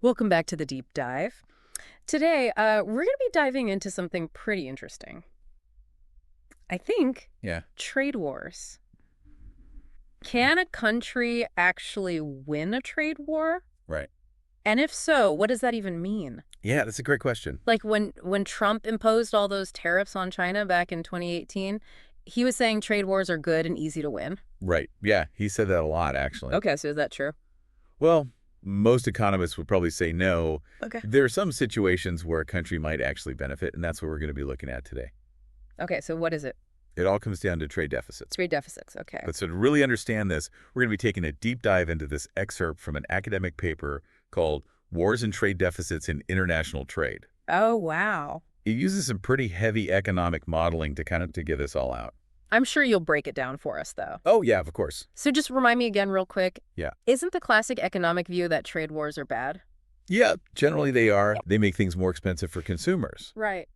Welcome back to the deep dive. Today, we're going to be diving into something pretty interesting. I think Yeah, trade wars. Can a country actually win a trade war? right. And if so, what does that even mean? Yeah, that's a great question. Like when Trump imposed all those tariffs on China back in 2018, he was saying trade wars are good and easy to win. Right. Yeah, he said that a lot, actually. Okay, so is that true? Well, most economists would probably say no. Okay. There are some situations where a country might actually benefit, and that's what we're going to be looking at today. Okay, so what is it? It all comes down to trade deficits. Trade deficits, okay. But so to really understand this, we're going to be taking a deep dive into this excerpt from an academic paper called Wars and Trade Deficits in International Trade. Oh, wow. It uses some pretty heavy economic modeling to get this all out. I'm sure you'll break it down for us, though. Oh, yeah, of course. So just remind me again real quick. Yeah. Isn't the classic economic view that trade wars are bad? Yeah, generally they are. They make things more expensive for consumers. Right.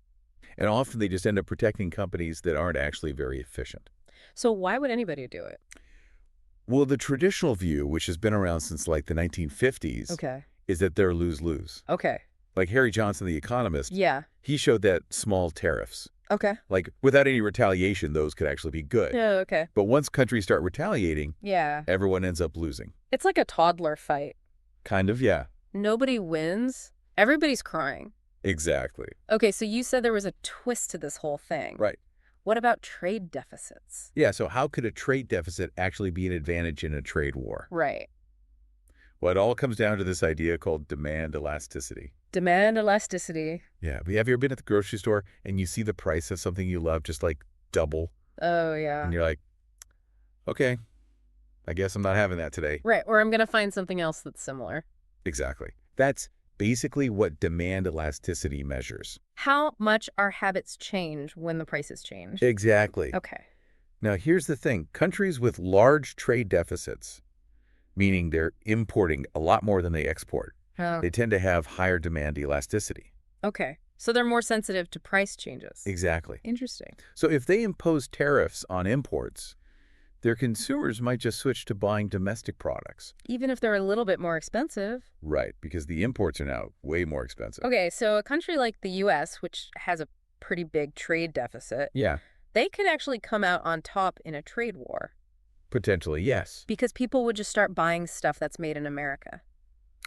And often they just end up protecting companies that aren't actually very efficient. So why would anybody do it? Well, the traditional view, which has been around since like the 1950s, Okay. is that they're lose-lose. Okay. Like Harry Johnson, the economist, Yeah. he showed that small tariffs, Okay. like without any retaliation, those could actually be good. Yeah, okay. But once countries start retaliating, Yeah. everyone ends up losing. It's like a toddler fight. Kind of, yeah. Nobody wins. Everybody's crying. Exactly. Okay, so you said there was a twist to this whole thing. Right. What about trade deficits? Yeah, so how could a trade deficit actually be an advantage in a trade war? Right. Well, it all comes down to this idea called demand elasticity. Demand elasticity. Yeah, but have you ever been at the grocery store and you see the price of something you love just like double? Oh, yeah. And you're like, okay, I guess I'm not having that today. Right, or I'm going to find something else that's similar. Exactly. That's basically what demand elasticity measures. How much our habits change when the prices change. Exactly. Okay. Now, here's the thing. Countries with large trade deficits, meaning they're importing a lot more than they export, Oh. they tend to have higher demand elasticity. Okay. So they're more sensitive to price changes. Exactly. Interesting. So if they impose tariffs on imports, their consumers might just switch to buying domestic products. Even if they're a little bit more expensive. Right, because the imports are now way more expensive. Okay, so a country like the U.S., which has a pretty big trade deficit, Yeah, they could actually come out on top in a trade war potentially, yes. because people would just start buying stuff that's made in America.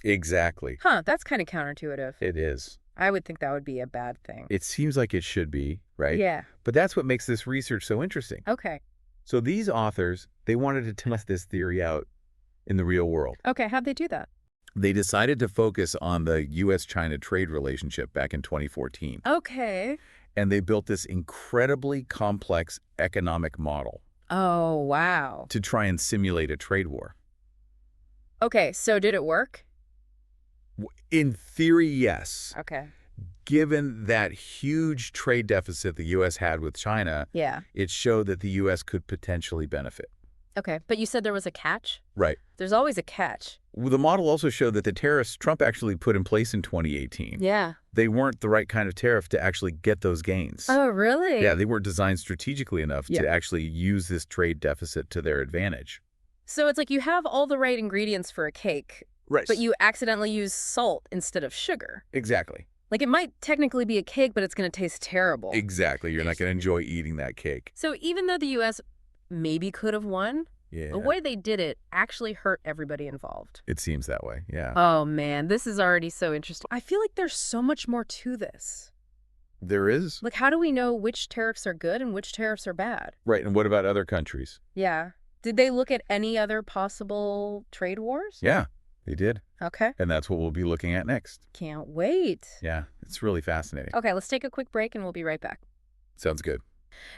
Exactly. Huh, that's kind of counterintuitive. It is. I would think that would be a bad thing. It seems like it should be, right? Yeah. But that's what makes this research so interesting. Okay. So these authors, they wanted to test this theory out in the real world. Okay, how'd they do that? They decided to focus on the U.S.-China trade relationship back in 2014. Okay. And they built this incredibly complex economic model Oh, wow. to try and simulate a trade war. Okay, so did it work? In theory, yes. Okay. Given that huge trade deficit the U.S. had with China, Yeah. it showed that the U.S. could potentially benefit. Okay, but you said there was a catch? Right. There's always a catch. Well, the model also showed that the tariffs Trump actually put in place in 2018, Yeah. they weren't the right kind of tariff to actually get those gains. Oh, really? Yeah, they weren't designed strategically enough Yeah. to actually use this trade deficit to their advantage. So it's like you have all the right ingredients for a cake, Right. but you accidentally use salt instead of sugar. Exactly. Like it might technically be a cake, but it's going to taste terrible. Exactly. You're not going to enjoy eating that cake. So even though the U.S. maybe could have won, Yeah. the way they did it actually hurt everybody involved. It seems that way. Yeah. Oh, man, this is already so interesting. I feel like there's so much more to this. There is. Like, how do we know which tariffs are good and which tariffs are bad? Right. And what about other countries? Yeah. Did they look at any other possible trade wars? Yeah, they did. Okay. And that's what we'll be looking at next. Can't wait. Yeah, it's really fascinating. Okay, let's take a quick break and we'll be right back. Sounds good.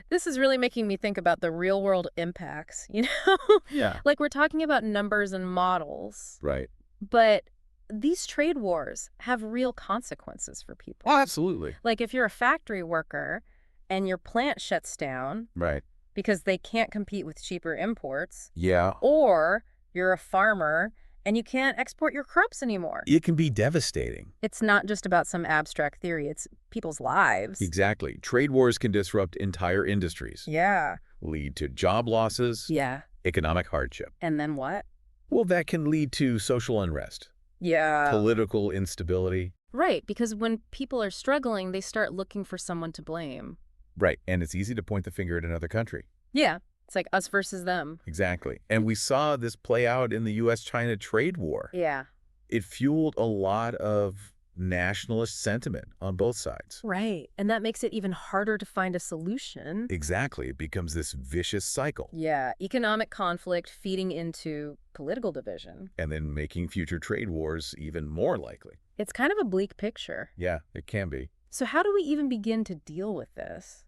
This is really making me think about the real world impacts, you know? Yeah. Like we're talking about numbers and models, Right. but these trade wars have real consequences for people. Oh, absolutely. Like if you're a factory worker and your plant shuts down Right. because they can't compete with cheaper imports, Yeah. or you're a farmer and you can't export your crops anymore. It can be devastating. It's not just about some abstract theory, it's people's lives. Exactly. Trade wars can disrupt entire industries, Yeah. lead to job losses, Yeah. economic hardship. And then what? Well, that can lead to social unrest. Yeah. political instability. Right, because when people are struggling, they start looking for someone to blame. Right, and it's easy to point the finger at another country. Yeah, it's like us versus them. Exactly. And we saw this play out in the U.S.-China trade war. Yeah. It fueled a lot of nationalist sentiment on both sides. Right, and that makes it even harder to find a solution. Exactly. It becomes this vicious cycle. Yeah, economic conflict feeding into political division. And then making future trade wars even more likely. It's kind of a bleak picture. Yeah, it can be. So how do we even begin to deal with this?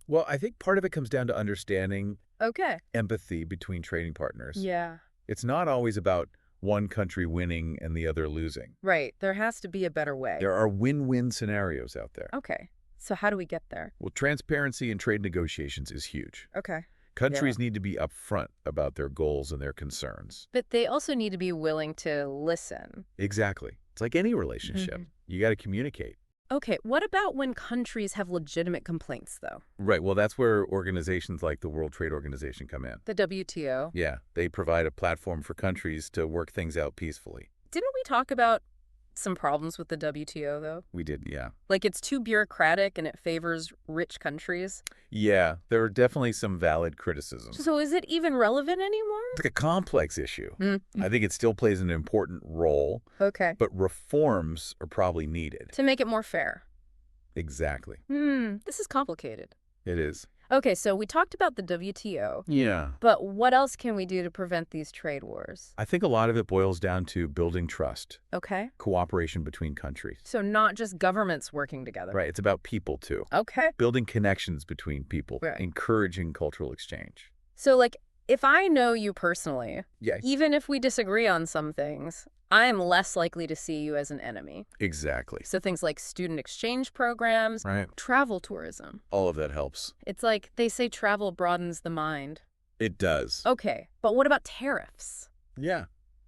Well, I think part of it comes down to understanding Okay. empathy between trading partners. Yeah. It's not always about one country winning and the other losing. Right, there has to be a better way. There are win-win scenarios out there. Okay, so how do we get there? Well, transparency in trade negotiations is huge. Okay. Countries need to be upfront about their goals and their concerns. But they also need to be willing to listen. Exactly. It's like any relationship. You got to communicate. Okay, what about when countries have legitimate complaints, though? Right. Well, that's where organizations like the World Trade Organization come in. The WTO. Yeah. They provide a platform for countries to work things out peacefully. Didn't we talk about some problems with the WTO, though? We did, yeah. Like it's too bureaucratic and it favors rich countries. Yeah, there are definitely some valid criticisms. So is it even relevant anymore? It's like a complex issue. I think it still plays an important role, Okay. but reforms are probably needed. To make it more fair. Exactly. This is complicated. It is. Okay, so we talked about the WTO, Yeah. but what else can we do to prevent these trade wars? I think a lot of it boils down to building trust, Okay. cooperation between countries. So not just governments working together. Right. It's about people, too. Okay. Building connections between people, Right. encouraging cultural exchange. So like if I know you personally, Yeah, even if we disagree on some things, I am less likely to see you as an enemy. exactly. So things like student exchange programs, Right. travel tourism. All of that helps. It's like they say travel broadens the mind. It does. Okay, but what about tariffs? Yeah.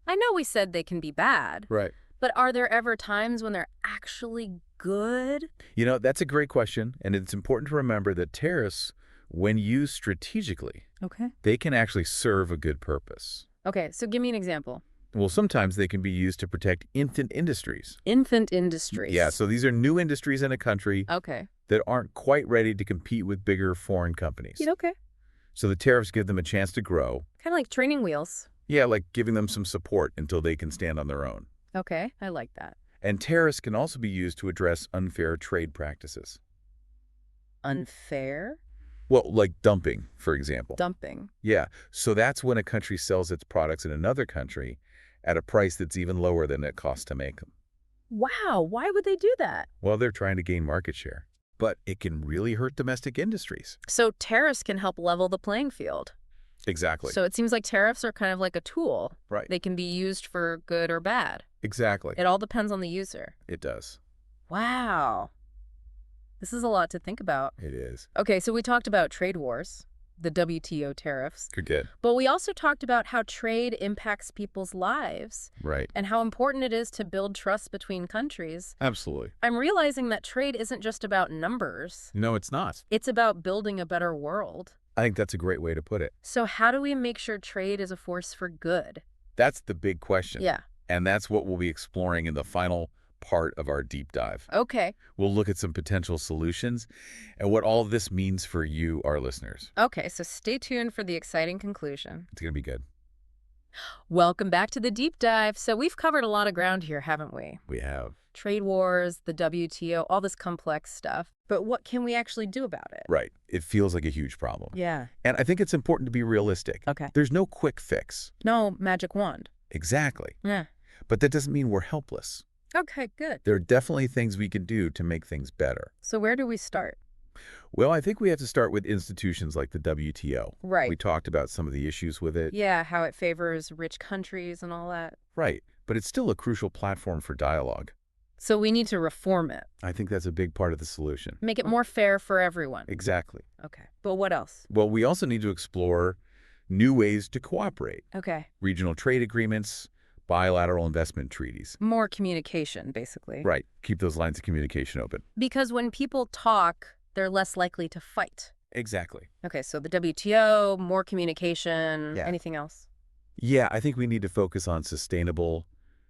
I know we said they can be bad, Right. but are there ever times when they're actually good? You know, that's a great question, and it's important to remember that tariffs, when used strategically, Okay. they can actually serve a good purpose. Okay, so give me an example. Well, sometimes they can be used to protect infant industries. Infant industries. Yeah, so these are new industries in a country Okay. that aren't quite ready to compete with bigger foreign companies. Okay. So the tariffs give them a chance to grow. Kind of like training wheels. Yeah, like giving them some support until they can stand on their own. Okay, I like that. And tariffs can also be used to address unfair trade practices. Unfair? Well, like dumping, for example. Dumping. Yeah, so that's when a country sells its products in another country at a price that's even lower than it costs to make them. Wow, why would they do that? Well, they're trying to gain market share. But it can really hurt domestic industries. So tariffs can help level the playing field. Exactly. So it seems like tariffs are kind of like a tool. Right. They can be used for good or bad. Exactly. It all depends on the user. It does. Wow. This is a lot to think about. It is. Okay, so we talked about trade wars, the WTO tariffs, Good. but we also talked about how trade impacts people's lives Right. and how important it is to build trust between countries. Absolutely. I'm realizing that trade isn't just about numbers. No, it's not. It's about building a better world. I think that's a great way to put it. So how do we make sure trade is a force for good? That's the big question. Yeah. And that's what we'll be exploring in the final part of our deep dive. Okay. We'll look at some potential solutions and what all of this means for you, our listeners. Okay, so stay tuned for the exciting conclusion. It's going to be good. Welcome back to the deep dive. So we've covered a lot of ground here, haven't we? We have. Trade wars, the WTO, all this complex stuff. But what can we actually do about it? Right. It feels like a huge problem. Yeah. And I think it's important to be realistic. Okay. There's no quick fix. No magic wand. Exactly. Yeah. But that doesn't mean we're helpless. Okay, good. There are definitely things we can do to make things better. So where do we start? Well, I think we have to start with institutions like the WTO. Right. We talked about some of the issues with it. Yeah, how it favors rich countries and all that. Right. But it's still a crucial platform for dialogue. So we need to reform it. I think that's a big part of the solution. Make it more fair for everyone. Exactly. Okay. But what else? Well, we also need to explore new ways to cooperate. Okay. Regional trade agreements, bilateral investment treaties. More communication, basically. Right. Keep those lines of communication open. Because when people talk, they're less likely to fight. Exactly. Okay, so the WTO, more communication, Yeah. anything else? Yeah, I think we need to focus on sustainable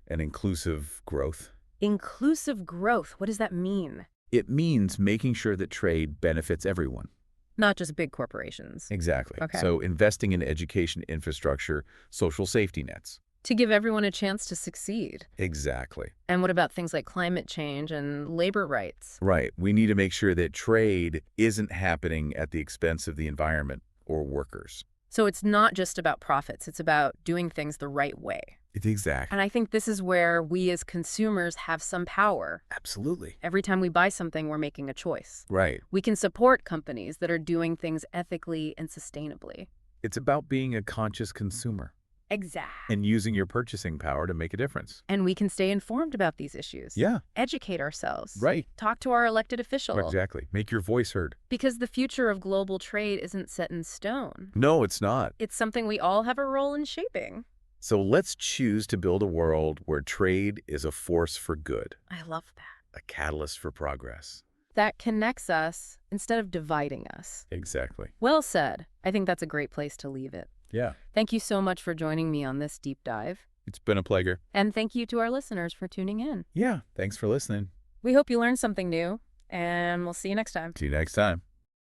and inclusive growth. Inclusive growth, what does that mean? It means making sure that trade benefits everyone. Not just big corporations. Exactly. Okay. So investing in education infrastructure, social safety nets. To give everyone a chance to succeed. Exactly. And what about things like climate change and labor rights? Right. We need to make sure that trade isn't happening at the expense of the environment or workers. So it's not just about profits, it's about doing things the right way. It's exact. And I think this is where we as consumers have some power. Absolutely. Every time we buy something, we're making a choice. Right. We can support companies that are doing things ethically and sustainably. It's about being a conscious consumer Exactly. and using your purchasing power to make a difference. And we can stay informed about these issues. Yeah. Educate ourselves. Right. Talk to our elected official. Exactly. Make your voice heard. Because the future of global trade isn't set in stone. No, it's not. It's something we all have a role in shaping. So let's choose to build a world where trade is a force for good, I love that. a catalyst for progress. That connects us instead of dividing us. Exactly. Well said. I think that's a great place to leave it. Yeah. Thank you so much for joining me on this deep dive. It's been a pleasure. And thank you to our listeners for tuning in. Yeah. Thanks for listening. We hope you learned something new, and we'll see you next time. See you next time.